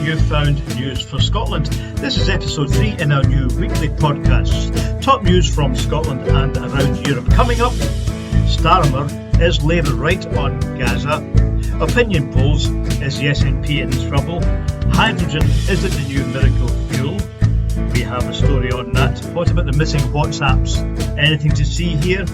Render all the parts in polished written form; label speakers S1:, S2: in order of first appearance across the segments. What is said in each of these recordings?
S1: newfound news for Scotland. This is episode 3 in our new weekly podcast. Top news from Scotland and around Europe. Coming up, Starmer, is Labour right on Gaza? Opinion polls, is the SNP in trouble? Hydrogen, is it the new miracle fuel? We have a story on that. What about the missing WhatsApps? Anything to see here?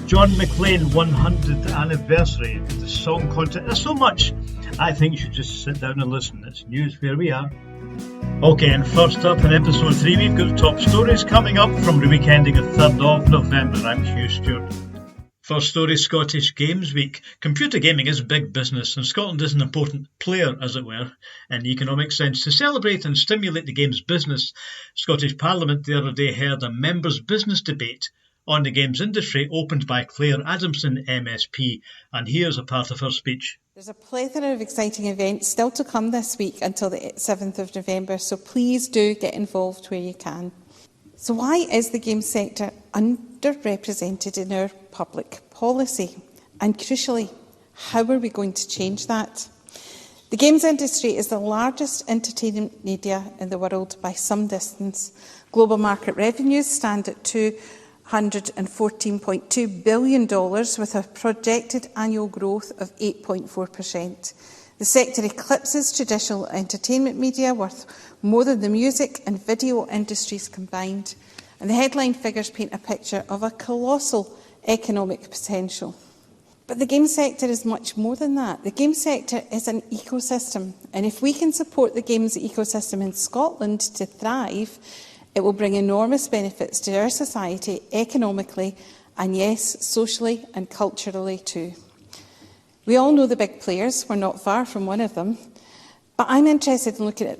S1: John McClane 100th anniversary, the song contest. There's so much. I think you should just sit down and listen. It's news where we are. Okay, and first up in episode 3, we've got top stories coming up from the week ending the 3rd of November. I'm Hugh, Stewart. First story, Scottish Games Week. Computer gaming is big business, and Scotland is an important player, as it were, in the economic sense. To celebrate and stimulate the games business, Scottish Parliament the other day held a members' business debate on the games industry, opened by Claire Adamson, MSP, and here's a part of her speech.
S2: There's a plethora of exciting events still to come this week until the 7th of November, so please do get involved where you can. So why is the games sector underrepresented in our public policy? And crucially, how are we going to change that? The games industry is the largest entertainment media in the world by some distance. Global market revenues stand at $214.2 billion with a projected annual growth of 8.4%. The sector eclipses traditional entertainment media, worth more than the music and video industries combined. And the headline figures paint a picture of a colossal economic potential. But the games sector is much more than that. The games sector is an ecosystem. And if we can support the games ecosystem in Scotland to thrive, it will bring enormous benefits to our society, economically, and yes, socially and culturally too. We all know the big players. We're not far from one of them. But I'm interested in looking at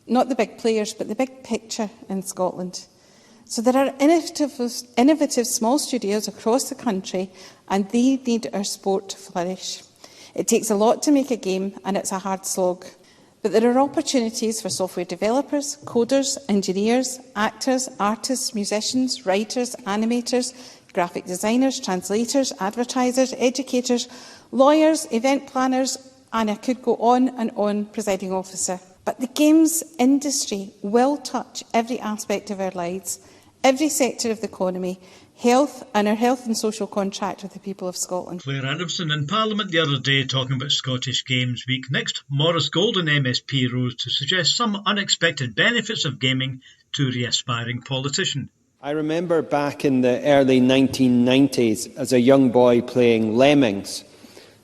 S2: not the big players, but the big picture in Scotland. So there are innovative small studios across the country, and they need our sport to flourish. It takes a lot to make a game, and it's a hard slog. But there are opportunities for software developers, coders, engineers, actors, artists, musicians, writers, animators, graphic designers, translators, advertisers, educators, lawyers, event planners, and I could go on, Presiding Officer. But the games industry will touch every aspect of our lives, every sector of the economy, health and our health and social contract with the people of Scotland.
S1: Claire Adamson in Parliament the other day talking about Scottish Games Week. Next, Maurice Golden MSP rose to suggest some unexpected benefits of gaming to the aspiring politician.
S3: I remember back in the early 1990s as a young boy playing Lemmings.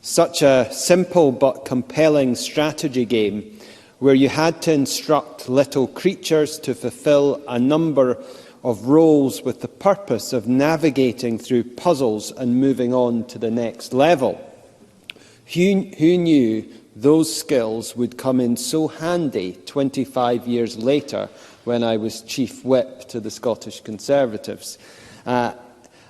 S3: Such a simple but compelling strategy game where you had to instruct little creatures to fulfil a number of roles with the purpose of navigating through puzzles and moving on to the next level. Who knew those skills would come in so handy 25 years later when I was Chief Whip to the Scottish Conservatives? I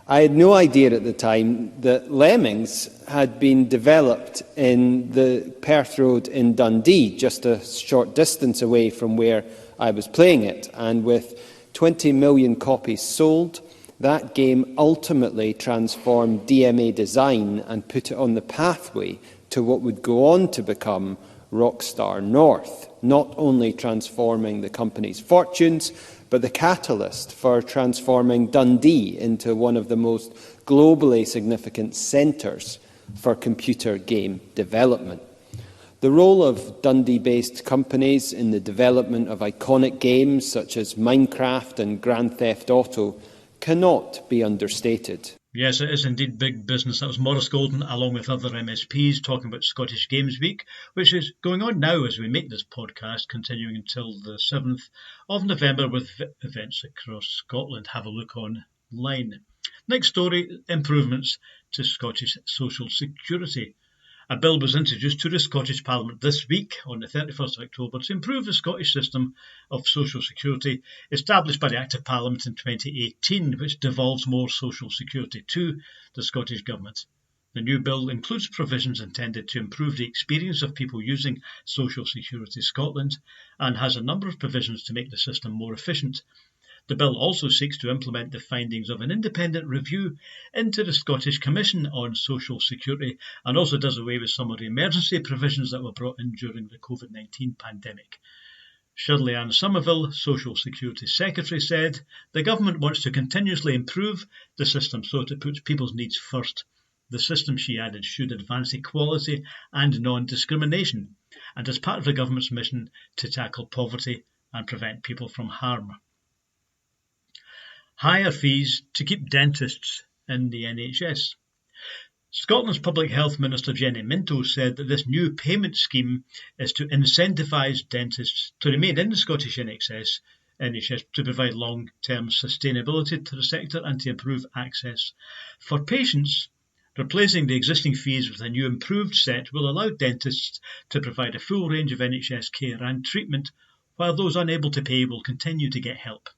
S3: had no idea at the time that Lemmings had been developed in the Perth Road in Dundee, just a short distance away from where I was playing it, and with 20 million copies sold, that game ultimately transformed DMA Design and put it on the pathway to what would go on to become Rockstar North, not only transforming the company's fortunes, but the catalyst for transforming Dundee into one of the most globally significant centres for computer game development. The role of Dundee-based companies in the development of iconic games such as Minecraft and Grand Theft Auto cannot be understated.
S1: Yes, it is indeed big business. That was Maurice Golden, along with other MSPs, talking about Scottish Games Week, which is going on now as we make this podcast, continuing until the 7th of November with events across Scotland. Have a look online. Next story, improvements to Scottish social security. A bill was introduced to the Scottish Parliament this week, on the 31st of October, to improve the Scottish system of social security established by the Act of Parliament in 2018, which devolves more social security to the Scottish Government. The new bill includes provisions intended to improve the experience of people using Social Security Scotland and has a number of provisions to make the system more efficient. The bill also seeks to implement the findings of an independent review into the Scottish Commission on Social Security and also does away with some of the emergency provisions that were brought in during the COVID-19 pandemic. Shirley Ann Somerville, Social Security Secretary, said the government wants to continuously improve the system so that it puts people's needs first. The system, she added, should advance equality and non-discrimination and is part of the government's mission to tackle poverty and prevent people from harm. Higher fees to keep dentists in the NHS. Scotland's Public Health Minister Jeanette said that this new payment scheme is to incentivise dentists to remain in the Scottish NHS to provide long-term sustainability to the sector and to improve access. For patients, replacing the existing fees with a new improved set will allow dentists to provide a full range of NHS care and treatment, while those unable to pay will continue to get help.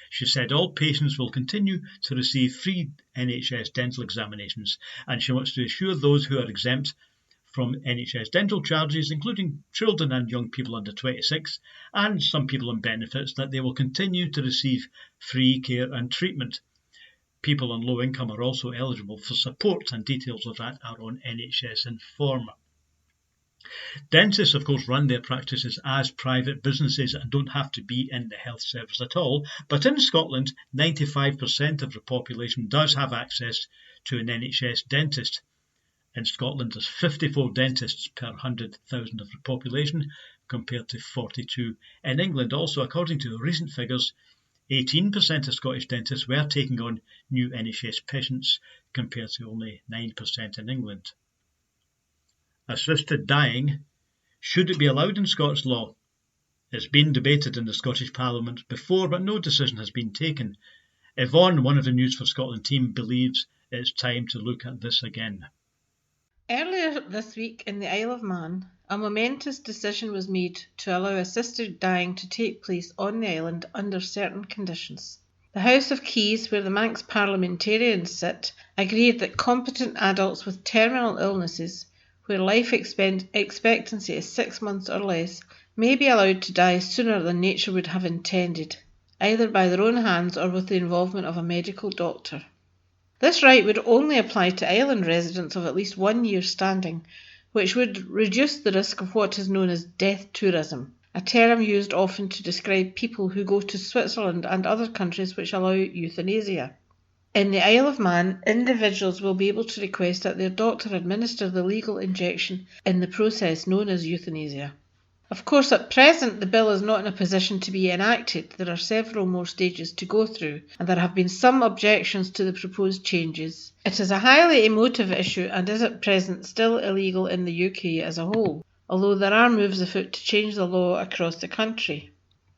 S1: She said all patients will continue to receive free NHS dental examinations, and she wants to assure those who are exempt from NHS dental charges, including children and young people under 26, and some people on benefits, that they will continue to receive free care and treatment. People on low income are also eligible for support, and details of that are on NHS Inform. Dentists, of course, run their practices as private businesses and don't have to be in the health service at all. But in Scotland, 95% of the population does have access to an NHS dentist. In Scotland, there's 54 dentists per 100,000 of the population, compared to 42 in England. Also, according to recent figures, 18% of Scottish dentists were taking on new NHS patients, compared to only 9% in England. Assisted dying, should it be allowed in Scots law? It's been debated in the Scottish Parliament before, but no decision has been taken. Yvonne, one of the News for Scotland team, believes it's time to look at this again.
S4: Earlier this week in the Isle of Man, a momentous decision was made to allow assisted dying to take place on the island under certain conditions. The House of Keys, where the Manx parliamentarians sit, agreed that competent adults with terminal illnesses, where life expectancy is 6 months or less, may be allowed to die sooner than nature would have intended, either by their own hands or with the involvement of a medical doctor. This right would only apply to island residents of at least 1 year standing, which would reduce the risk of what is known as death tourism, a term used often to describe people who go to Switzerland and other countries which allow euthanasia. In the Isle of Man, individuals will be able to request that their doctor administer the legal injection in the process known as euthanasia. Of course, at present, the bill is not in a position to be enacted. There are several more stages to go through, and there have been some objections to the proposed changes. It is a highly emotive issue and is at present still illegal in the UK as a whole, although there are moves afoot to change the law across the country.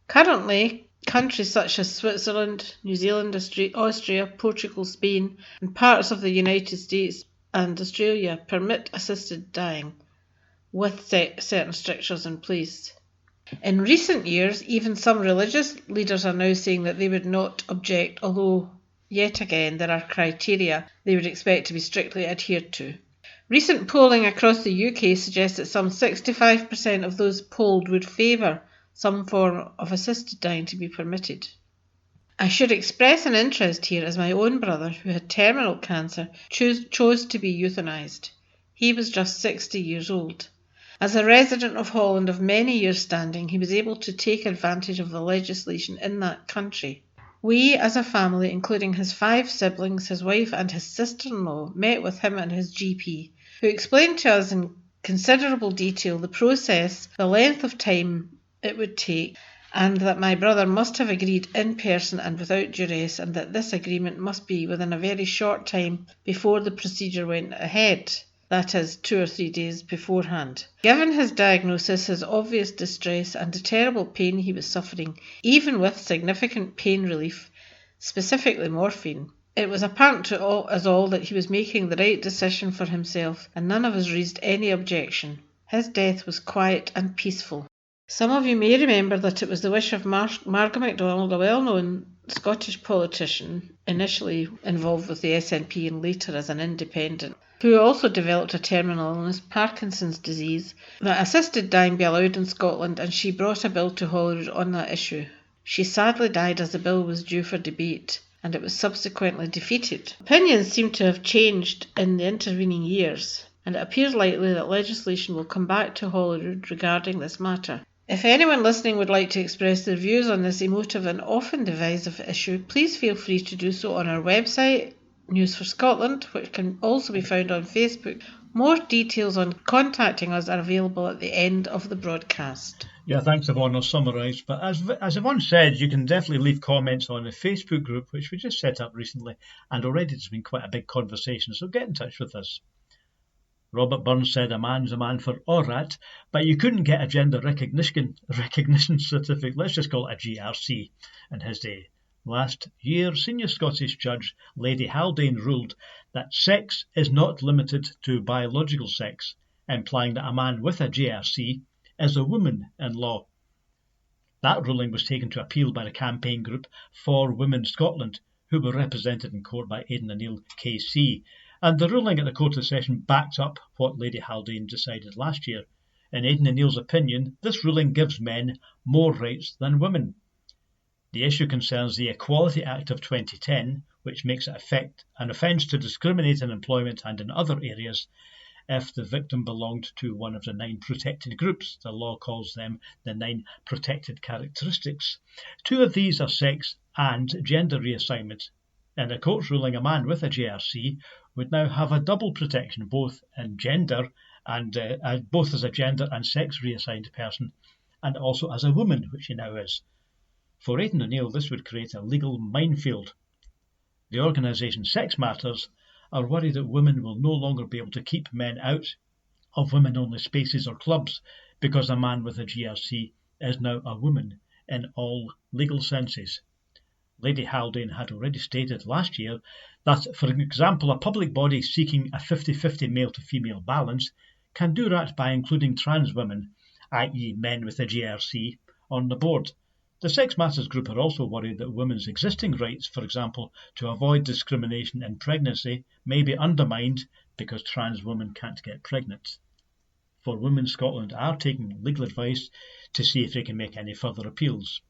S4: Currently, countries such as Switzerland, New Zealand, Austria, Portugal, Spain, and parts of the United States and Australia permit assisted dying, with certain strictures in place. In recent years, even some religious leaders are now saying that they would not object, although, yet again, there are criteria they would expect to be strictly adhered to. Recent polling across the UK suggests that some 65% of those polled would favour some form of assisted dying to be permitted. I should express an interest here as my own brother, who had terminal cancer, chose to be euthanised. He was just 60 years old. As a resident of Holland of many years standing, he was able to take advantage of the legislation in that country. We, as a family, including his 5 siblings, his wife and his sister-in-law, met with him and his GP, who explained to us in considerable detail the process, the length of time it would take, and that my brother must have agreed in person and without duress, and that this agreement must be within a very short time before the procedure went ahead, that is, 2 or 3 days beforehand. Given his diagnosis, his obvious distress and the terrible pain he was suffering, even with significant pain relief, specifically morphine, it was apparent to us all that he was making the right decision for himself, and none of us raised any objection. His death was quiet and peaceful. Some of you may remember that it was the wish of Margaret MacDonald, a well-known Scottish politician, initially involved with the SNP and later as an independent, who also developed a terminal illness, Parkinson's disease, that assisted dying be allowed in Scotland, and she brought a bill to Holyrood on that issue. She sadly died as the bill was due for debate, and it was subsequently defeated. Opinions seem to have changed in the intervening years, and it appears likely that legislation will come back to Holyrood regarding this matter. If anyone listening would like to express their views on this emotive and often divisive issue, please feel free to do so on our website, News for Scotland, which can also be found on Facebook. More details on contacting us are available at the end of the broadcast.
S1: Yeah, thanks, Yvonne. I'll summarise. But as Yvonne said, you can definitely leave comments on the Facebook group, which we just set up recently, and already there's been quite a big conversation, so get in touch with us. Robert Burns said a man's a man for Orat, but you couldn't get a gender recognition certificate, let's just call it a GRC, in his day. Last year, senior Scottish judge Lady Haldane ruled that sex is not limited to biological sex, implying that a man with a GRC is a woman in law. That ruling was taken to appeal by the campaign group For Women Scotland, who were represented in court by Aidan O'Neill KC, and the ruling at the Court of Session backed up what Lady Haldane decided last year. In Aidan O'Neill's opinion, this ruling gives men more rights than women. The issue concerns the Equality Act of 2010, which makes it an offence to discriminate in employment and in other areas if the victim belonged to one of the 9 protected groups. The law calls them the 9 protected characteristics. 2 of these are sex and gender reassignment. In the court's ruling, a man with a GRC would now have a double protection, both in gender and both as a gender and sex reassigned person, and also as a woman, which he now is. For Aidan O'Neill, this would create a legal minefield. The organisation Sex Matters are worried that women will no longer be able to keep men out of women-only spaces or clubs because a man with a GRC is now a woman in all legal senses. Lady Haldane had already stated last year that, for example, a public body seeking a 50-50 male-to-female balance can do that by including trans women, i.e. men with a GRC, on the board. The Sex Matters group are also worried that women's existing rights, for example, to avoid discrimination in pregnancy, may be undermined because trans women can't get pregnant. For Women Scotland are taking legal advice to see if they can make any further appeals.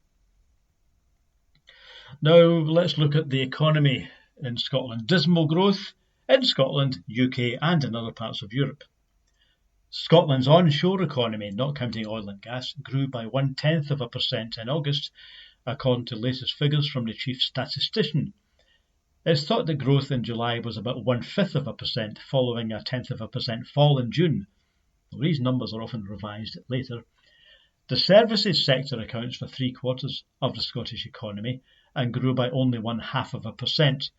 S1: Now let's look at the economy in Scotland. Dismal growth in Scotland, UK and in other parts of Europe. Scotland's onshore economy, not counting oil and gas, grew by 0.1% in August, according to latest figures from the chief statistician. It's thought that growth in July was about 0.5%, following a 0.1% fall in June. These numbers are often revised later. The services sector accounts for 3/4 of the Scottish economy and grew by only 0.5%.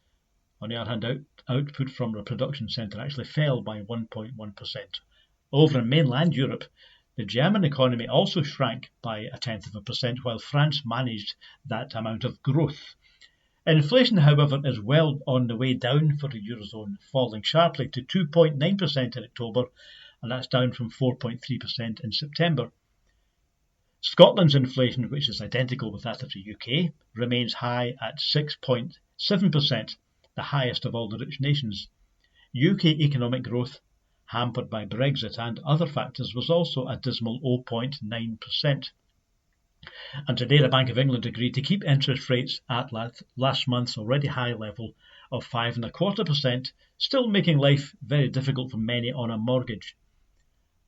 S1: On the other hand, output from the production centre actually fell by 1.1%. Over in mainland Europe, the German economy also shrank by 0.1%, while France managed that amount of growth. Inflation, however, is well on the way down for the Eurozone, falling sharply to 2.9% in October, and that's down from 4.3% in September. Scotland's inflation, which is identical with that of the UK, remains high at 6.7%, the highest of all the rich nations. UK economic growth, hampered by Brexit and other factors, was also a dismal 0.9%. And today the Bank of England agreed to keep interest rates at last month's already high level of 5.25%, still making life very difficult for many on a mortgage.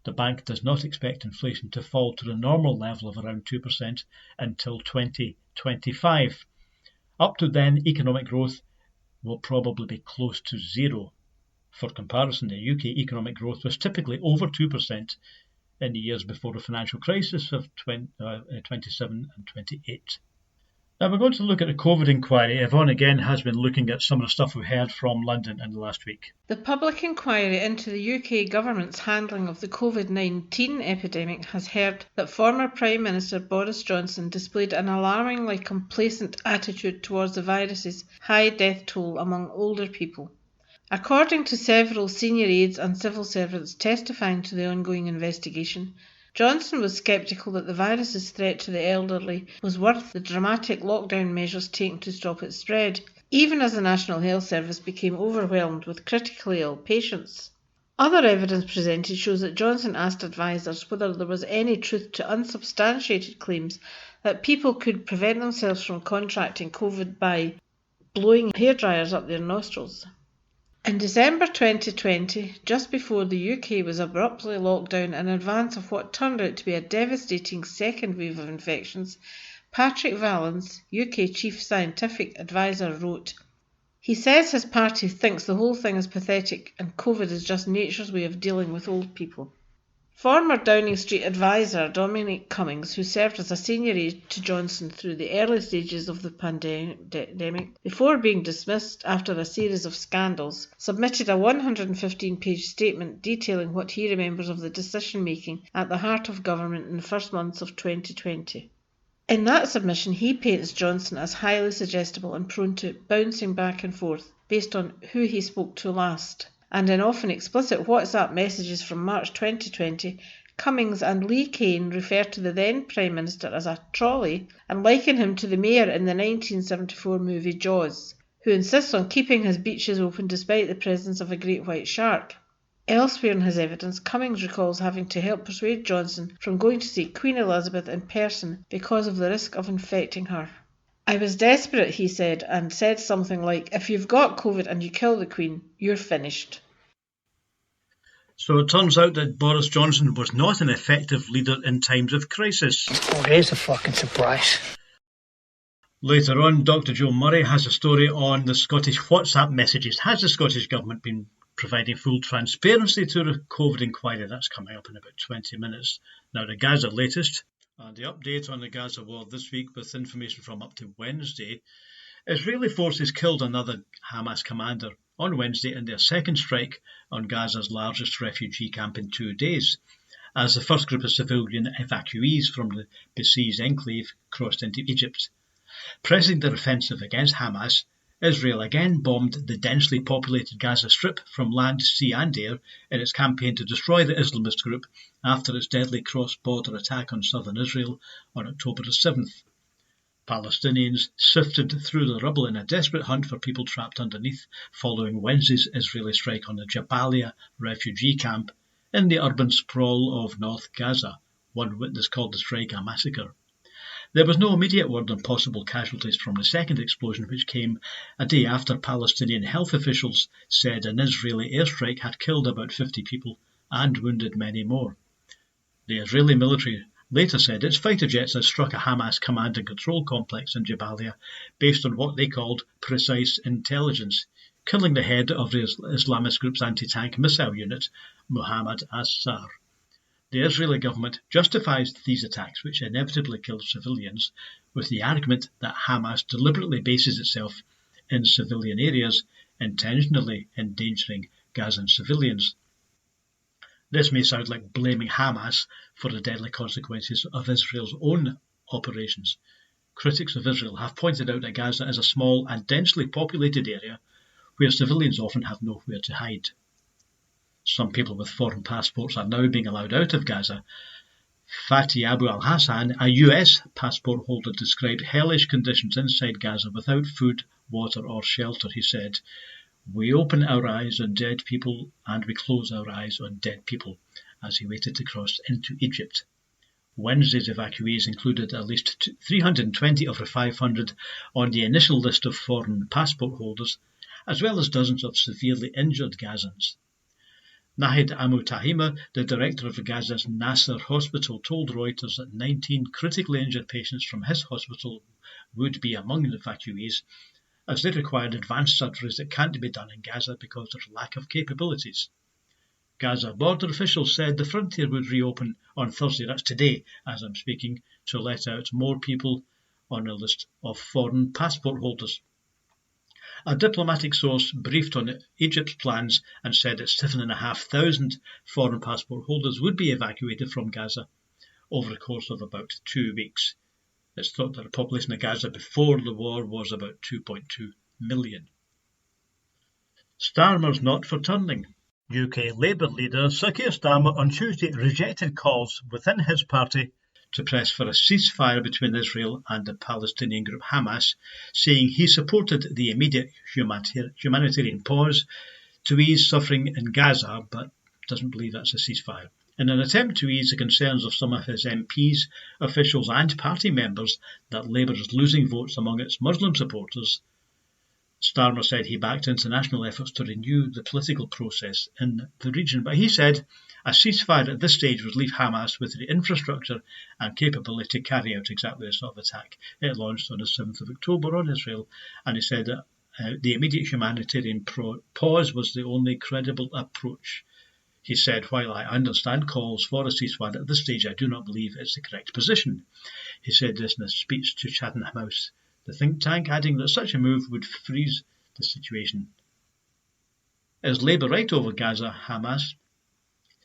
S1: The bank does not expect inflation to fall to the normal level of around 2% until 2025. Up to then, economic growth will probably be close to zero. For comparison, the UK economic growth was typically over 2% in the years before the financial crisis of 27 and 28. Now we're going to look at the COVID inquiry. Yvonne again has been looking at some of the stuff we heard from London in the last week.
S4: The public inquiry into the UK government's handling of the COVID-19 epidemic has heard that former Prime Minister Boris Johnson displayed an alarmingly complacent attitude towards the virus's high death toll among older people. According to several senior aides and civil servants testifying to the ongoing investigation, Johnson was sceptical that the virus's threat to the elderly was worth the dramatic lockdown measures taken to stop its spread, even as the National Health Service became overwhelmed with critically ill patients. Other evidence presented shows that Johnson asked advisers whether there was any truth to unsubstantiated claims that people could prevent themselves from contracting COVID by blowing hairdryers up their nostrils. In December 2020, just before the UK was abruptly locked down in advance of what turned out to be a devastating second wave of infections, Patrick Vallance, UK Chief Scientific Advisor, wrote, "He says his party thinks the whole thing is pathetic and COVID is just nature's way of dealing with old people." Former Downing Street advisor Dominic Cummings, who served as a senior aide to Johnson through the early stages of the pandemic, before being dismissed after a series of scandals, submitted a 115-page statement detailing what he remembers of the decision-making at the heart of government in the first months of 2020. In that submission, he paints Johnson as highly suggestible and prone to bouncing back and forth based on who he spoke to last. And in often explicit WhatsApp messages from March 2020, Cummings and Lee Kane refer to the then Prime Minister as a trolley and liken him to the mayor in the 1974 movie Jaws, who insists on keeping his beaches open despite the presence of a great white shark. Elsewhere in his evidence, Cummings recalls having to help persuade Johnson from going to see Queen Elizabeth in person because of the risk of infecting her. "I was desperate," he said, and said something like, "If you've got COVID and you kill the Queen, you're finished."
S1: So it turns out that Boris Johnson was not an effective leader in times of crisis.
S5: Oh, it is a fucking surprise.
S1: Later on, Dr. Joe Murray has a story on the Scottish WhatsApp messages. Has the Scottish Government been providing full transparency to the COVID inquiry? That's coming up in about 20 minutes. Now, the Gaza latest, and the update on the Gaza war this week with information from up to Wednesday. Israeli forces killed another Hamas commander on Wednesday in their second strike on Gaza's largest refugee camp in 2 days, as the first group of civilian evacuees from the besieged enclave crossed into Egypt. Pressing their offensive against Hamas, Israel again bombed the densely populated Gaza Strip from land, sea and air in its campaign to destroy the Islamist group after its deadly cross-border attack on southern Israel on October the 7th. Palestinians sifted through the rubble in a desperate hunt for people trapped underneath following Wednesday's Israeli strike on the Jabalia refugee camp in the urban sprawl of North Gaza. One witness called the strike a massacre. There was no immediate word on possible casualties from the second explosion, which came a day after Palestinian health officials said an Israeli airstrike had killed about 50 people and wounded many more. The Israeli military later said its fighter jets had struck a Hamas command and control complex in Jabalia based on what they called precise intelligence, killing the head of the Islamist group's anti-tank missile unit, Mohammed Assar. The Israeli government justifies these attacks, which inevitably kill civilians, with the argument that Hamas deliberately bases itself in civilian areas, intentionally endangering Gazan civilians. This may sound like blaming Hamas for the deadly consequences of Israel's own operations. Critics of Israel have pointed out that Gaza is a small and densely populated area where civilians often have nowhere to hide. Some people with foreign passports are now being allowed out of Gaza. Fatih Abu al-Hassan, a US passport holder, described hellish conditions inside Gaza without food, water or shelter. He said, "We open our eyes on dead people and we close our eyes on dead people," as he waited to cross into Egypt. Wednesday's evacuees included at least 320 of the 500 on the initial list of foreign passport holders, as well as dozens of severely injured Gazans. Nahid Amutahima, the director of Gaza's Nasser hospital, told Reuters that 19 critically injured patients from his hospital would be among the evacuees, as they required advanced surgeries that can't be done in Gaza because of lack of capabilities. Gaza border officials said the frontier would reopen on Thursday, that's today as I'm speaking, to let out more people on a list of foreign passport holders. A diplomatic source briefed on Egypt's plans and said that 7,500 foreign passport holders would be evacuated from Gaza over the course of about 2 weeks. It's thought that the population of Gaza before the war was about 2.2 million. Starmer's not for turning. UK Labour leader Sir Keir Starmer on Tuesday rejected calls within his party to press for a ceasefire between Israel and the Palestinian group Hamas, saying he supported the immediate humanitarian pause to ease suffering in Gaza, but doesn't believe that's a ceasefire. In an attempt to ease the concerns of some of his MPs, officials and party members that Labour is losing votes among its Muslim supporters, Starmer said he backed international efforts to renew the political process in the region. But he said a ceasefire at this stage would leave Hamas with the infrastructure and capability to carry out exactly the sort of attack it launched on the 7th of October on Israel. And he said that the immediate humanitarian pause was the only credible approach. He said, while I understand calls for a ceasefire at this stage, I do not believe it's the correct position. He said this in a speech to Chatham House, the think tank, adding that such a move would freeze the situation. Is Labour right over Gaza, Hamas?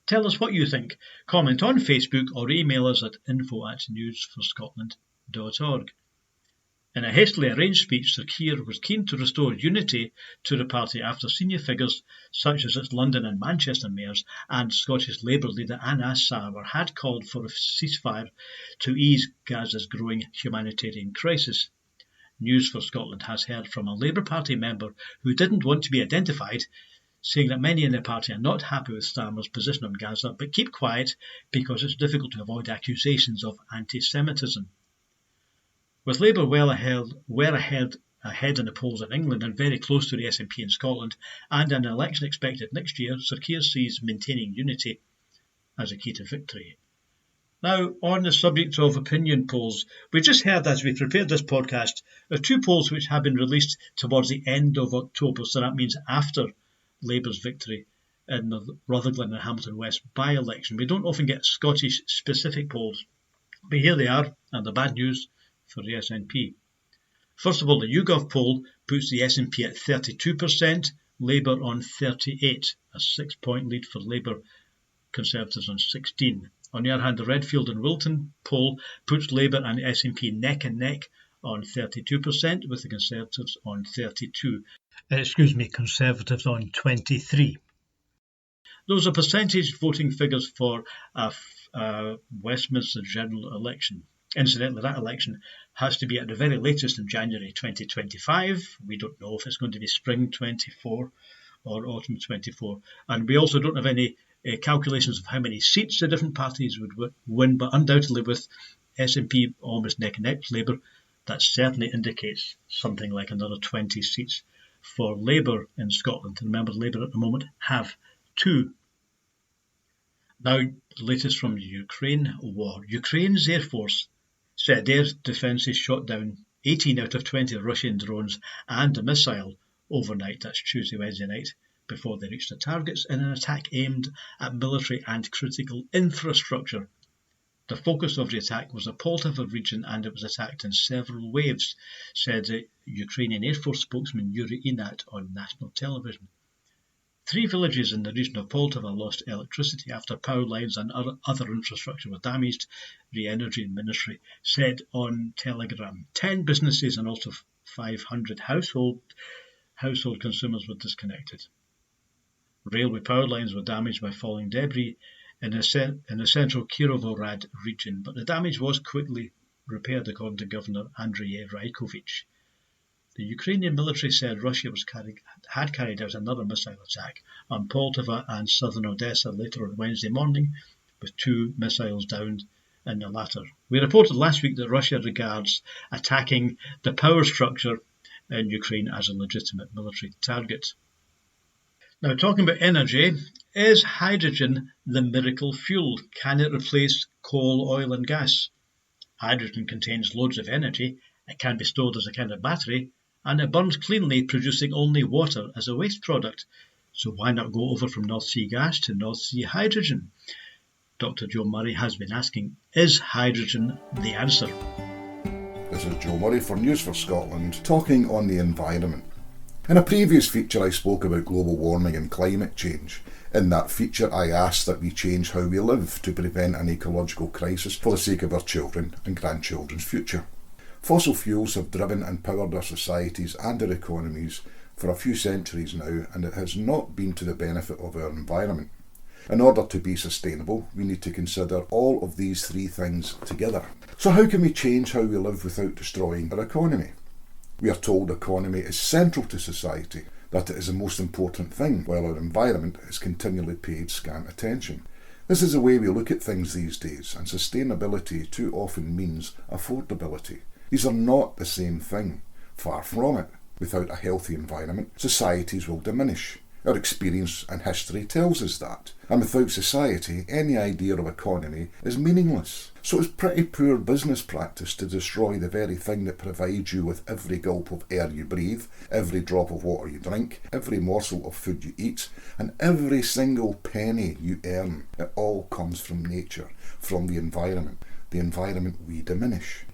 S1: Tell us what you think. Comment on Facebook or email us at info@newsforscotland.org. In a hastily arranged speech, Sir Keir was keen to restore unity to the party after senior figures such as its London and Manchester mayors and Scottish Labour leader Anas Sarwar had called for a ceasefire to ease Gaza's growing humanitarian crisis. News for Scotland has heard from a Labour Party member who didn't want to be identified, saying that many in the party are not happy with Starmer's position on Gaza, but keep quiet because it's difficult to avoid accusations of anti-Semitism. With Labour well ahead in the polls in England and very close to the SNP in Scotland, and an election expected next year, Sir Keir sees maintaining unity as a key to victory. Now, on the subject of opinion polls, we just heard as we prepared this podcast of two polls which have been released towards the end of October, so that means after Labour's victory in the Rutherglen and Hamilton West by-election. We don't often get Scottish-specific polls, but here they are, and the bad news for the SNP. First of all, the YouGov poll puts the SNP at 32%, Labour on 38%, a 6-point lead for Labour, Conservatives on 16%. On the other hand, the Redfield and Wilton poll puts Labour and SNP neck and neck on 32%, with the Conservatives on 32%. Conservatives on 23%. Those are percentage voting figures for a Westminster general election. Incidentally, that election has to be at the very latest in January 2025. We don't know if it's going to be spring 24 or autumn 24. And we also don't have any calculations of how many seats the different parties would win, but undoubtedly with SNP almost neck and neck with Labour, that certainly indicates something like another 20 seats for Labour in Scotland. And remember, Labour at the moment have 2. Now, the latest from the Ukraine war. Ukraine's Air Force said their defences shot down 18 out of 20 Russian drones and a missile overnight, that's Tuesday, Wednesday night, before they reached their targets in an attack aimed at military and critical infrastructure. The focus of the attack was the Poltava region, and it was attacked in several waves, said the Ukrainian Air Force spokesman Yuri Inat on national television. 3 villages in the region of Poltava lost electricity after power lines and other infrastructure were damaged, the Energy Ministry said on Telegram. 10 businesses and also 500 household consumers were disconnected. Railway power lines were damaged by falling debris in the central Kirovohrad region, but the damage was quickly repaired, according to Governor Andrei Raikovich. The Ukrainian military said Russia had carried out another missile attack on Poltava and southern Odessa later on Wednesday morning, with 2 missiles downed in the latter. We reported last week that Russia regards attacking the power structure in Ukraine as a legitimate military target. Now, talking about energy, is hydrogen the miracle fuel? Can it replace coal, oil and gas? Hydrogen contains loads of energy, it can be stored as a kind of battery, and it burns cleanly, producing only water as a waste product. So why not go over from North Sea gas to North Sea hydrogen? Dr. Joe Murray has been asking, is hydrogen the answer?
S6: This is Joe Murray for News for Scotland, talking on the environment. In a previous feature I spoke about global warming and climate change. In that feature I asked that we change how we live to prevent an ecological crisis for the sake of our children and grandchildren's future. Fossil fuels have driven and powered our societies and our economies for a few centuries now, and it has not been to the benefit of our environment. In order to be sustainable, we need to consider all of these 3 things together. So how can we change how we live without destroying our economy? We are told economy is central to society, that it is the most important thing, while our environment is continually paid scant attention. This is the way we look at things these days, and sustainability too often means affordability. These are not the same thing. Far from it. Without a healthy environment, societies will diminish. Our experience and history tells us that. And without society, any idea of economy is meaningless. So it's pretty poor business practice to destroy the very thing that provides you with every gulp of air you breathe, every drop of water you drink, every morsel of food you eat, and every single penny you earn. It all comes from nature, from the environment we diminish.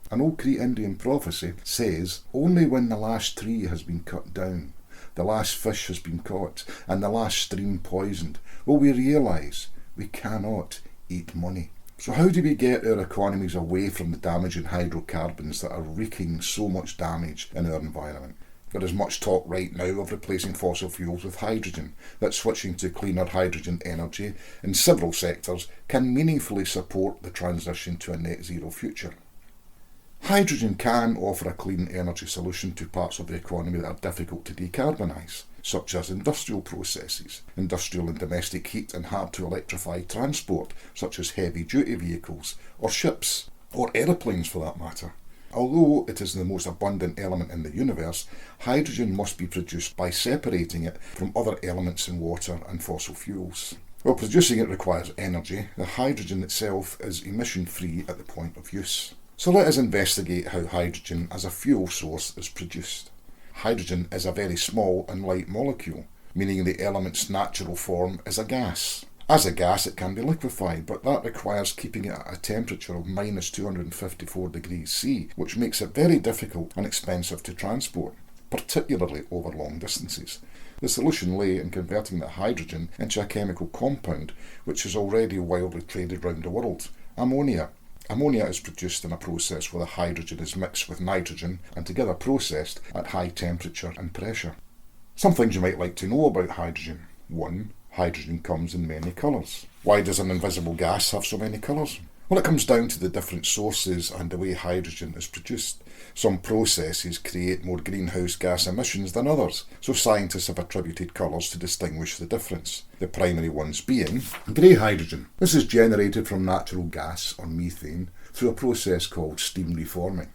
S6: An old Cree Indian prophecy says, only when the last tree has been cut down, the last fish has been caught, and the last stream poisoned, will we realise we cannot eat money. So how do we get our economies away from the damaging hydrocarbons that are wreaking so much damage in our environment? There is much talk right now of replacing fossil fuels with hydrogen, that switching to cleaner hydrogen energy in several sectors can meaningfully support the transition to a net zero future. Hydrogen can offer a clean energy solution to parts of the economy that are difficult to decarbonise, such as industrial processes, industrial and domestic heat, and hard to electrify transport, such as heavy-duty vehicles, or ships, or aeroplanes for that matter. Although it is the most abundant element in the universe, hydrogen must be produced by separating it from other elements in water and fossil fuels. While producing it requires energy, the hydrogen itself is emission-free at the point of use. So let us investigate how hydrogen as a fuel source is produced. Hydrogen is a very small and light molecule, meaning the element's natural form is a gas. As a gas it can be liquefied, but that requires keeping it at a temperature of minus 254 degrees C, which makes it very difficult and expensive to transport, particularly over long distances. The solution lay in converting the hydrogen into a chemical compound which is already widely traded around the world, ammonia. Ammonia is produced in a process where the hydrogen is mixed with nitrogen and together processed at high temperature and pressure. Some things you might like to know about hydrogen. 1. Hydrogen comes in many colours. Why does an invisible gas have so many colours? Well, it comes down to the different sources and the way hydrogen is produced. Some processes create more greenhouse gas emissions than others, so scientists have attributed colours to distinguish the difference. The primary ones being grey hydrogen. This is generated from natural gas, or methane, through a process called steam reforming.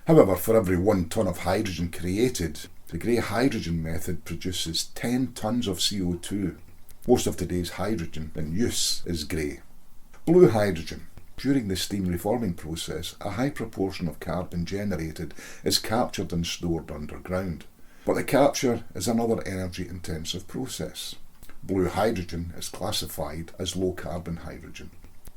S6: However, for every 1 tonne of hydrogen created, the grey hydrogen method produces 10 tonnes of CO2. Most of today's hydrogen in use is grey. Blue hydrogen. During the steam reforming process, a high proportion of carbon generated is captured and stored underground. But the capture is another energy-intensive process. Blue hydrogen is classified as low-carbon hydrogen.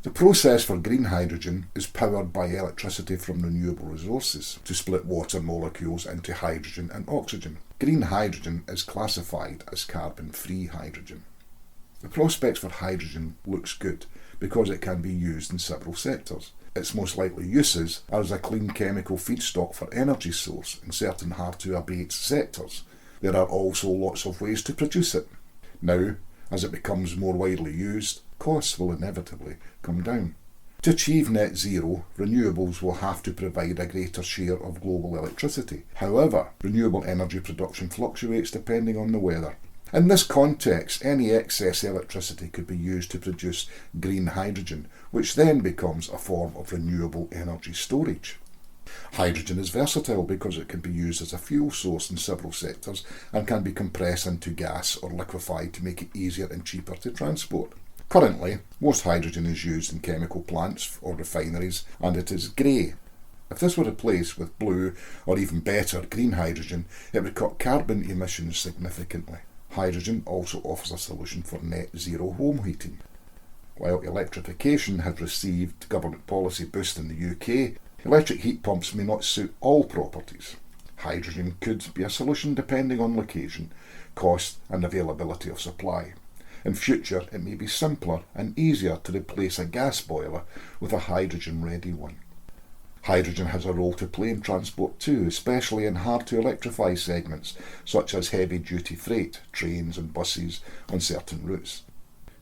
S6: The process for green hydrogen is powered by electricity from renewable resources to split water molecules into hydrogen and oxygen. Green hydrogen is classified as carbon-free hydrogen. The prospects for hydrogen looks good because it can be used in several sectors. Its most likely uses are as a clean chemical feedstock for energy source in certain hard-to-abate sectors. There are also lots of ways to produce it. Now, as it becomes more widely used, costs will inevitably come down. To achieve net zero, renewables will have to provide a greater share of global electricity. However, renewable energy production fluctuates depending on the weather. In this context, any excess electricity could be used to produce green hydrogen, which then becomes a form of renewable energy storage. Hydrogen is versatile because it can be used as a fuel source in several sectors and can be compressed into gas or liquefied to make it easier and cheaper to transport. Currently, most hydrogen is used in chemical plants or refineries, and it is grey. If this were replaced with blue, or even better, green hydrogen, it would cut carbon emissions significantly. Hydrogen also offers a solution for net zero home heating. While electrification has received government policy boost in the UK, electric heat pumps may not suit all properties. Hydrogen could be a solution depending on location, cost and availability of supply. In future, it may be simpler and easier to replace a gas boiler with a hydrogen-ready one. Hydrogen has a role to play in transport too, especially in hard-to-electrify segments, such as heavy-duty freight, trains and buses on certain routes,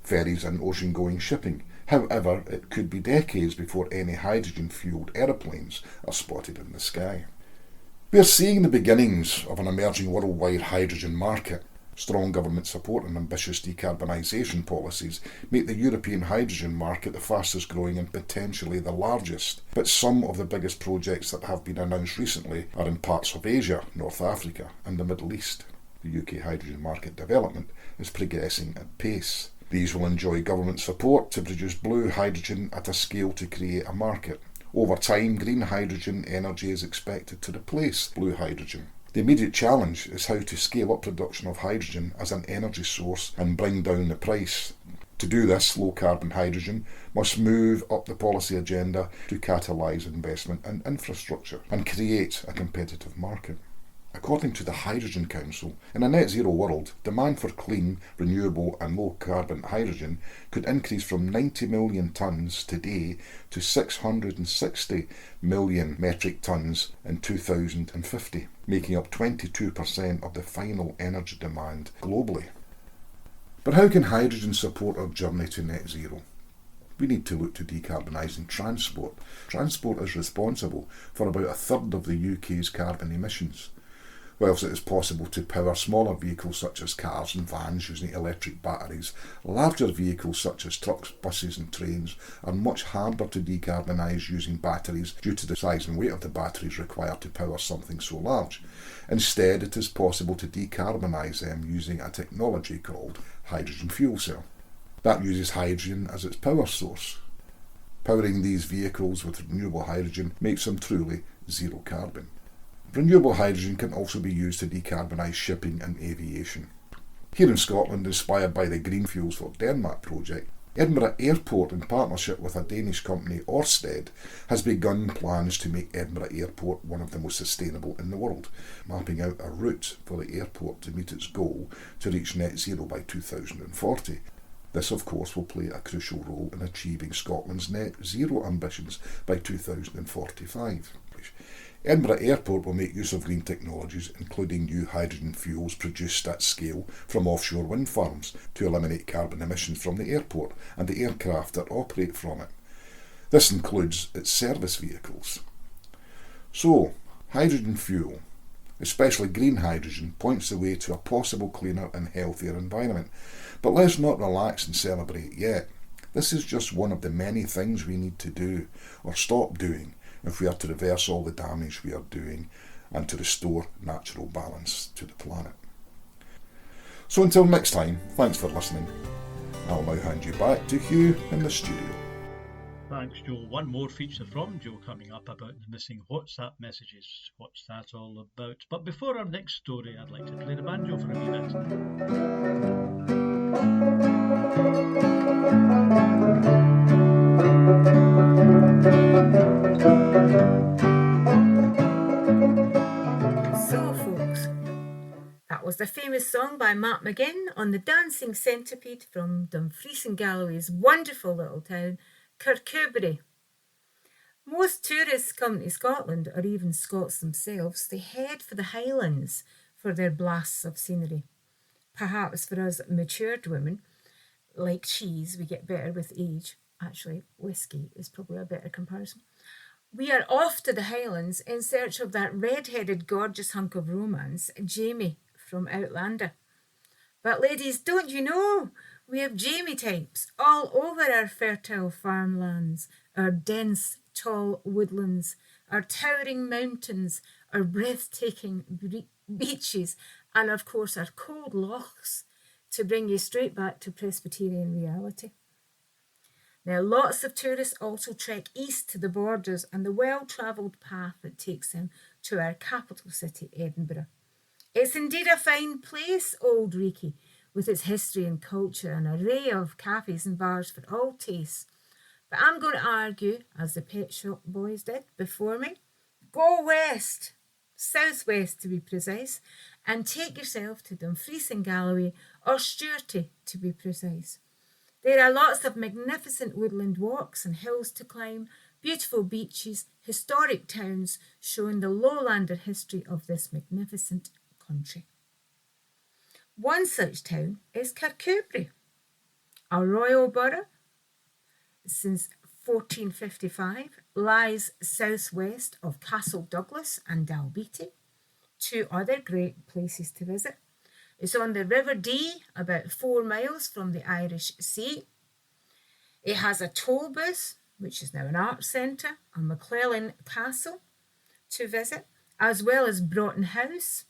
S6: ferries and ocean-going shipping. However, it could be decades before any hydrogen-fuelled aeroplanes are spotted in the sky. We are seeing the beginnings of an emerging worldwide hydrogen market. Strong government support and ambitious decarbonisation policies make the European hydrogen market the fastest growing and potentially the largest. But some of the biggest projects that have been announced recently are in parts of Asia, North Africa and the Middle East. The UK hydrogen market development is progressing at pace. These will enjoy government support to produce blue hydrogen at a scale to create a market. Over time, green hydrogen energy is expected to replace blue hydrogen. The immediate challenge is how to scale up production of hydrogen as an energy source and bring down the price. To do this, low-carbon hydrogen must move up the policy agenda to catalyse investment in infrastructure and create a competitive market. According to the Hydrogen Council, in a net zero world, demand for clean, renewable and low-carbon hydrogen could increase from 90 million tonnes today to 660 million metric tonnes in 2050, making up 22% of the final energy demand globally. But how can hydrogen support our journey to net zero? We need to look to decarbonising transport. Transport is responsible for about a third of the UK's carbon emissions. Whilst it is possible to power smaller vehicles such as cars and vans using electric batteries, larger vehicles such as trucks, buses and trains are much harder to decarbonise using batteries due to the size and weight of the batteries required to power something so large. Instead, it is possible to decarbonise them using a technology called hydrogen fuel cell. That uses hydrogen as its power source. Powering these vehicles with renewable hydrogen makes them truly zero carbon. Renewable hydrogen can also be used to decarbonise shipping and aviation. Here in Scotland, inspired by the Green Fuels for Denmark project, Edinburgh Airport, in partnership with a Danish company Ørsted, has begun plans to make Edinburgh Airport one of the most sustainable in the world, mapping out a route for the airport to meet its goal to reach net zero by 2040. This, of course, will play a crucial role in achieving Scotland's net zero ambitions by 2045. Edinburgh Airport will make use of green technologies, including new hydrogen fuels produced at scale from offshore wind farms to eliminate carbon emissions from the airport and the aircraft that operate from it. This includes its service vehicles. So, hydrogen fuel, especially green hydrogen, points the way to a possible cleaner and healthier environment. But let's not relax and celebrate yet. This is just one of the many things we need to do, or stop doing, if we are to reverse all the damage we are doing and to restore natural balance to the planet. So until next time, thanks for listening. I'll now hand you back to Hugh in the studio.
S1: Thanks, Joe. One more feature from Joe coming up about the missing WhatsApp messages. What's that all about? But before our next story, I'd like to play the banjo for a wee
S7: So, folks, that was the famous song by Mark McGinn on the dancing centipede from Dumfries and Galloway's wonderful little town, Kirkcudbright. Most tourists come to Scotland, or even Scots themselves, they head for the Highlands for their blasts of scenery. Perhaps for us matured women, like cheese, we get better with age. Actually, whiskey is probably a better comparison. We are off to the Highlands in search of that red-headed gorgeous hunk of romance, Jamie from Outlander. But ladies, don't you know, we have Jamie types all over our fertile farmlands, our dense, tall woodlands, our towering mountains, our breathtaking beaches, and of course our cold lochs, to bring you straight back to Presbyterian reality. Now, lots of tourists also trek east to the borders and the well-travelled path that takes them to our capital city, Edinburgh. It's indeed a fine place, Old Reekie, with its history and culture, an array of cafes and bars for all tastes. But I'm going to argue, as the Pet Shop Boys did before me, go west, southwest to be precise, and take yourself to Dumfries and Galloway, or Stewart to be precise. There are lots of magnificent woodland walks and hills to climb, beautiful beaches, historic towns showing the lowlander history of this magnificent country. One such town is Kirkcudbright, a royal borough since 1455, lies southwest of Castle Douglas and Dalbeattie. two other great places to visit. It's on the River Dee, about 4 miles from the Irish Sea. It has a toll booth, which is now an arts centre, a McClellan Castle to visit, as well as Broughton House,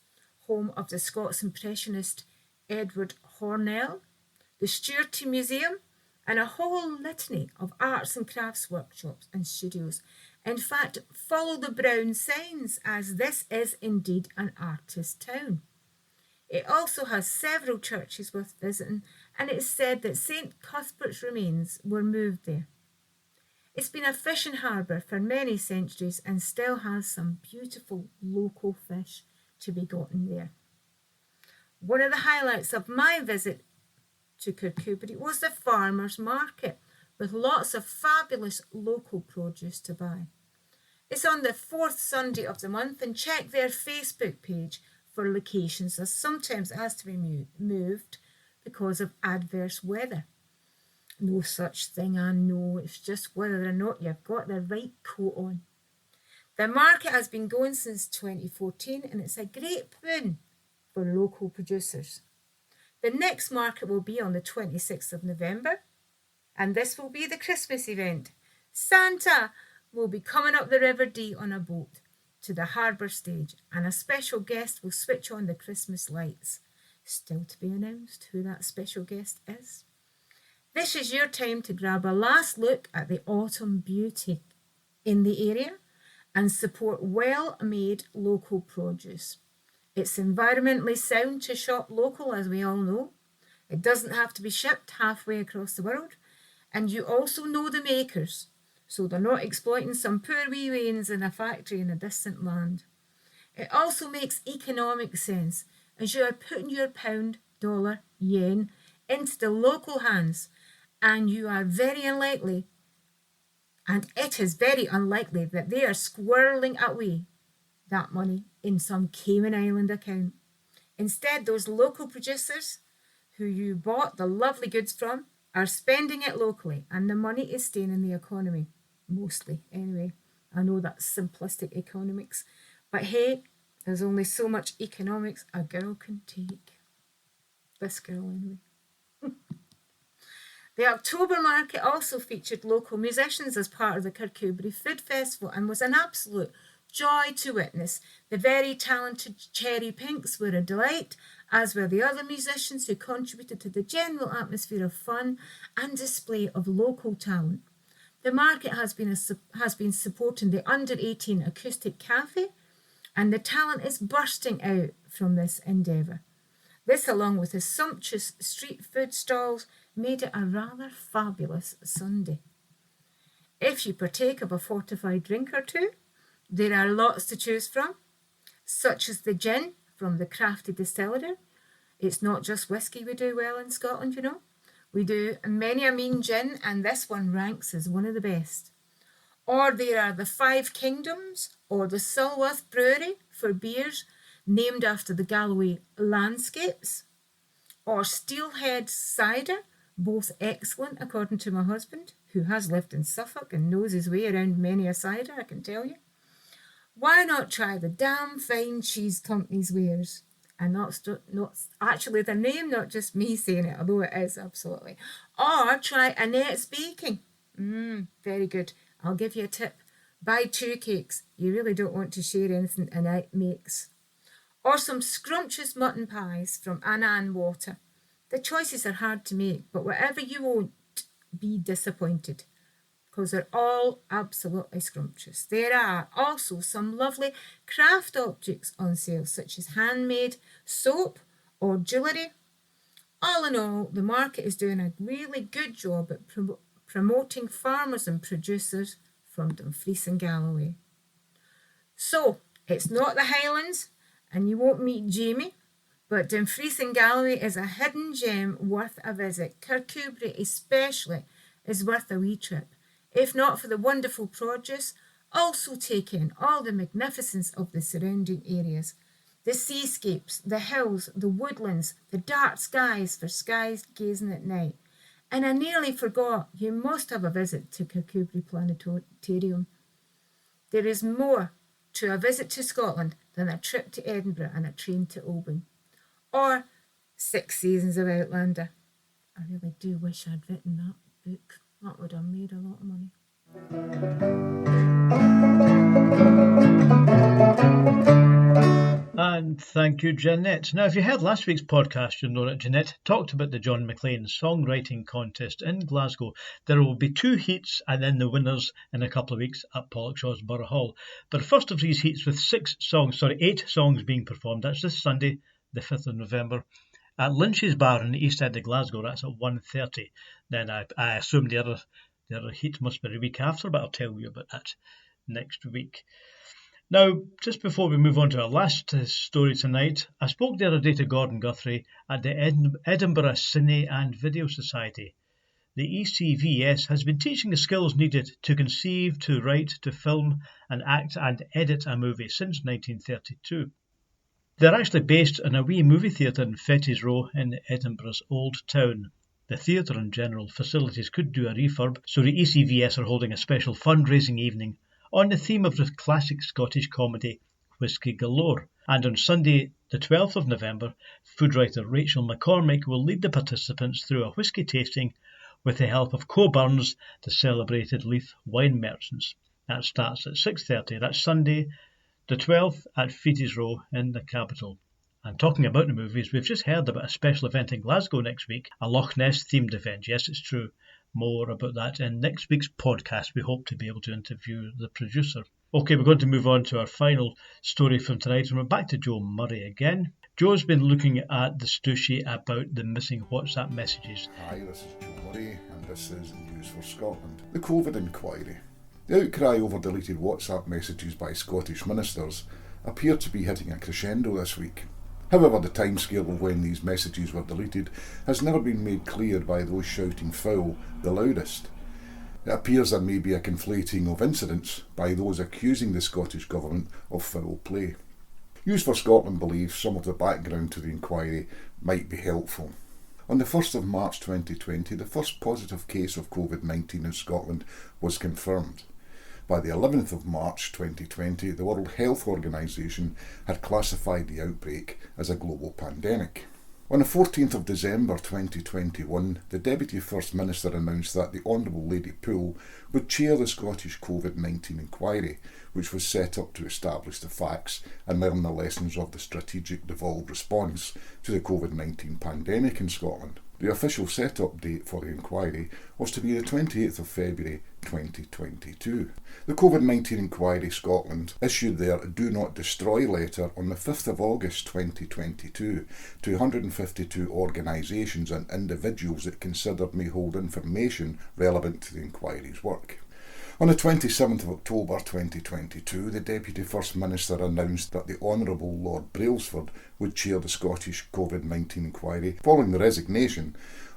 S7: home of the Scots impressionist Edward Hornell, the Stewart Museum, and a whole litany of arts and crafts workshops and studios. In fact, follow the brown signs, as this is indeed an artist town. It also has several churches worth visiting, and it is said that St Cuthbert's remains were moved there. It's been a fishing harbour for many centuries and still has some beautiful local fish to be gotten there. One of the highlights of my visit to Kirkcudbright was the farmers' market, with lots of fabulous local produce to buy. It's on the 4th Sunday of the month, and check their Facebook page for locations, as sometimes it has to be moved because of adverse weather. No such thing, I know, it's just whether or not you've got the right coat on. The market has been going since 2014, and it's a great boon for local producers. The next market will be on the 26th of November, and this will be the Christmas event. Santa will be coming up the River Dee on a boat to the harbour stage, and a special guest will switch on the Christmas lights. Still to be announced who that special guest is. This is your time to grab a last look at the autumn beauty in the area and support well-made local produce. It's environmentally sound to shop local, as we all know. It doesn't have to be shipped halfway across the world, and you also know the makers, so they're not exploiting some poor wee wains in a factory in a distant land. It also makes economic sense, as you are putting your pound, dollar, yen into the local hands, and you are very unlikely, and it is very unlikely, that they are squirreling away that money in some Cayman Island account. Instead, those local producers who you bought the lovely goods from are spending it locally, and the money is staying in the economy, mostly anyway. I know that's simplistic economics, but hey, there's only so much economics a girl can take. This girl anyway. The October market also featured local musicians as part of the Kirkcudbright Food Festival, and was an absolute joy to witness. The very talented Cherry Pinks were a delight, as were the other musicians who contributed to the general atmosphere of fun and display of local talent. The market has been supporting the Under-18 Acoustic Cafe, and the talent is bursting out from this endeavour. This, along with the sumptuous street food stalls, made it a rather fabulous Sunday. If you partake of a fortified drink or two, there are lots to choose from, such as the gin from the Crafty Distillery. It's not just whiskey we do well in Scotland, you know. We do many a mean gin, and this one ranks as one of the best. Or there are the Five Kingdoms, or the Sulworth Brewery for beers named after the Galloway landscapes, or Steelhead Cider, both excellent according to my husband, who has lived in Suffolk and knows his way around many a cider, I can tell you. Why not try the Damn Fine Cheese Company's wares? And not actually the name, not just me saying it, although it is absolutely. Or try Annette's Baking. Very good. I'll give you a tip. Buy 2 cakes. You really don't want to share anything Annette makes. Or some scrumptious mutton pies from Annan Water. The choices are hard to make, but whatever you won't be disappointed, because they're all absolutely scrumptious. There are also some lovely craft objects on sale, such as handmade soap or jewellery. All in all, the market is doing a really good job at promoting farmers and producers from Dumfries and Galloway. So, it's not the Highlands, and you won't meet Jamie, but Dumfries and Galloway is a hidden gem worth a visit. Kirkcudbright especially is worth a wee trip, if not for the wonderful produce. Also take in all the magnificence of the surrounding areas. The seascapes, the hills, the woodlands, the dark skies for skies gazing at night. And I nearly forgot, you must have a visit to Kirkcudbright Planetarium. There is more to a visit to Scotland than a trip to Edinburgh and a train to Oban. Or 6 seasons of Outlander. I really do wish I'd written that book. That would have made a lot of money.
S1: And thank you, Jeanette. Now, if you heard last week's podcast, you'll know that Jeanette talked about the John McLean Songwriting Contest in Glasgow. There will be 2 heats and then the winners in a couple of weeks at Pollockshaw's Borough Hall. But the first of these heats with 8 songs being performed. That's this Sunday, the 5th of November, at Lynch's Bar in the East End of Glasgow. That's at 1:30. Then I assume the other heat must be the week after, but I'll tell you about that next week. Now, just before we move on to our last story tonight, I spoke the other day to Gordon Guthrie at the Edinburgh Cine and Video Society. The ECVS has been teaching the skills needed to conceive, to write, to film and act and edit a movie since 1932. They're actually based in a wee movie theatre in Fettes Row in Edinburgh's Old Town. The theatre and general facilities could do a refurb, so the ECVS are holding a special fundraising evening on the theme of the classic Scottish comedy Whisky Galore. And on Sunday, the 12th of November, food writer Rachel McCormick will lead the participants through a whisky tasting with the help of Coburns, the celebrated Leith wine merchants. That starts at 6:30. That's Sunday, the 12th at Fettes Row in the capital. And talking about the movies, we've just heard about a special event in Glasgow next week, a Loch Ness themed event. Yes, it's true. More about that in next week's podcast. We hope to be able to interview the producer. Okay, we're going to move on to our final story from tonight, and we're back to Joe Murray again. Joe's been looking at the stooshy about the missing WhatsApp messages.
S6: Hi, this is Joe Murray, and this is News for Scotland. The COVID inquiry. The outcry over deleted WhatsApp messages by Scottish ministers appear to be hitting a crescendo this week. However, the timescale of when these messages were deleted has never been made clear by those shouting foul the loudest. It appears there may be a conflating of incidents by those accusing the Scottish Government of foul play. News for Scotland believes some of the background to the inquiry might be helpful. On the 1st of March 2020, the first positive case of COVID-19 in Scotland was confirmed. By the 11th of March 2020, the World Health Organization had classified the outbreak as a global pandemic. On the 14th of December 2021, the Deputy First Minister announced that the Honourable Lady Poole would chair the Scottish COVID-19 inquiry, which was set up to establish the facts and learn the lessons of the strategic devolved response to the COVID-19 pandemic in Scotland. The official set-up date for the inquiry was to be the 28th of February 2022. The COVID-19 Inquiry Scotland issued their Do Not Destroy letter on the 5th of August 2022 to 152 organisations and individuals it considered may hold information relevant to the inquiry's work. On the 27th of October 2022, the Deputy First Minister announced that the Honourable Lord Brailsford would chair the Scottish COVID-19 inquiry following the resignation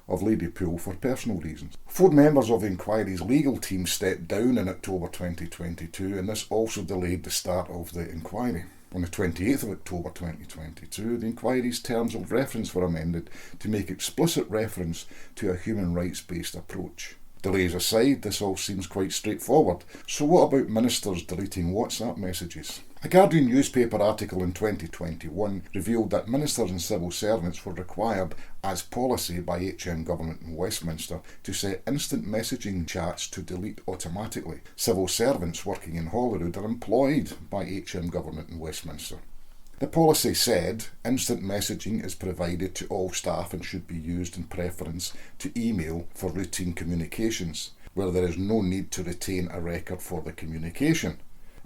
S6: of Lady Poole for personal reasons. 4 members of the inquiry's legal team stepped down in October 2022, and this also delayed the start of the inquiry. On the 28th of October 2022, the inquiry's terms of reference were amended to make explicit reference to a human rights-based approach. Delays aside, this all seems quite straightforward. So what about ministers deleting WhatsApp messages? A Guardian newspaper article in 2021 revealed that ministers and civil servants were required, as policy by HM Government in Westminster, to set instant messaging chats to delete automatically. Civil servants working in Holyrood are employed by HM Government in Westminster. The policy said instant messaging is provided to all staff and should be used in preference to email for routine communications, where there is no need to retain a record for the communication.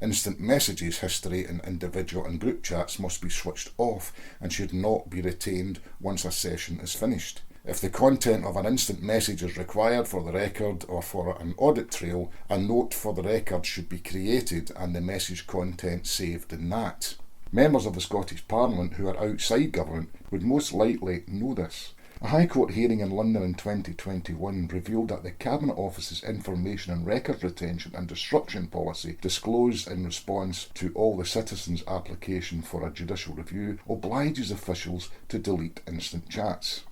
S6: Instant messages, history and individual and group chats must be switched off and should not be retained once a session is finished. If the content of an instant message is required for the record or for an audit trail, a note for the record should be created and the message content saved in that. Members of the Scottish Parliament who are outside government would most likely know this. A High Court hearing in London in 2021 revealed that the Cabinet Office's information and record retention and destruction policy, disclosed in response to All the Citizens' application for a judicial review, obliges officials to delete instant chats.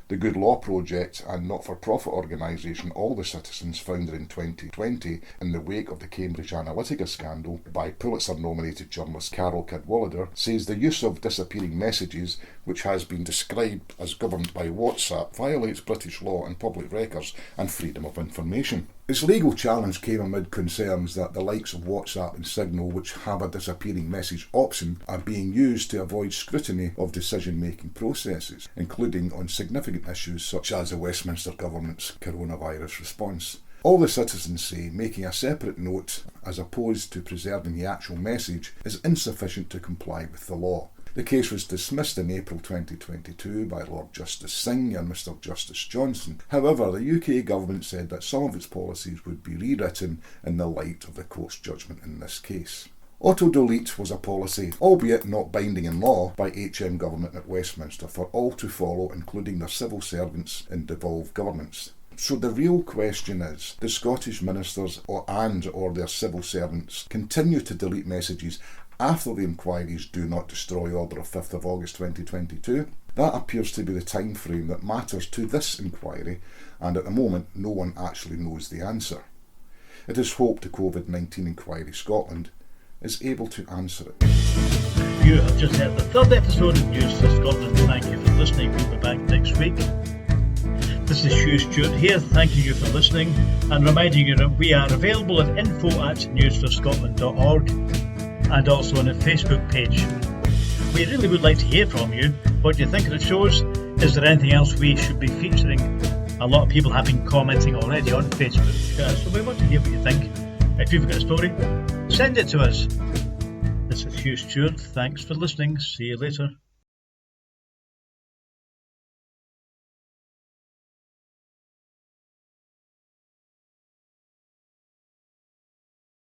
S6: The Good Law Project and not-for-profit organisation All the Citizens, founded in 2020 in the wake of the Cambridge Analytica scandal by Pulitzer-nominated journalist Carol Cadwallader, says the use of disappearing messages, which has been described as governed by WhatsApp, violates British law and public records and freedom of information. Its legal challenge came amid concerns that the likes of WhatsApp and Signal, which have a disappearing message option, are being used to avoid scrutiny of decision-making processes, including on significant issues such as the Westminster Government's coronavirus response. All the Citizens say making a separate note, as opposed to preserving the actual message, is insufficient to comply with the law. The case was dismissed in April 2022 by Lord Justice Singh and Mr Justice Johnson. However, the UK government said that some of its policies would be rewritten in the light of the court's judgment in this case. Auto-delete was a policy, albeit not binding in law, by HM government at Westminster for all to follow, including their civil servants in devolved governments. So the real question is, do Scottish ministers or their civil servants continue to delete messages after the inquiries do not destroy order of 5th of August 2022? That appears to be the time frame that matters to this inquiry, and at the moment no one actually knows the answer. It is hoped the COVID-19 Inquiry Scotland is able to answer it.
S1: You have just heard the third episode of News for Scotland. Thank you for listening. We'll be back next week. This is Hugh Stewart here, thanking you for listening and reminding you that we are available at info@newsforscotland.org and also on a Facebook page. We really would like to hear from you. What do you think of the shows? Is there anything else we should be featuring? A lot of people have been commenting already on Facebook, so we want to hear what you think. If you've got a story, send it to us. This is Hugh Stewart. Thanks for listening. See you later.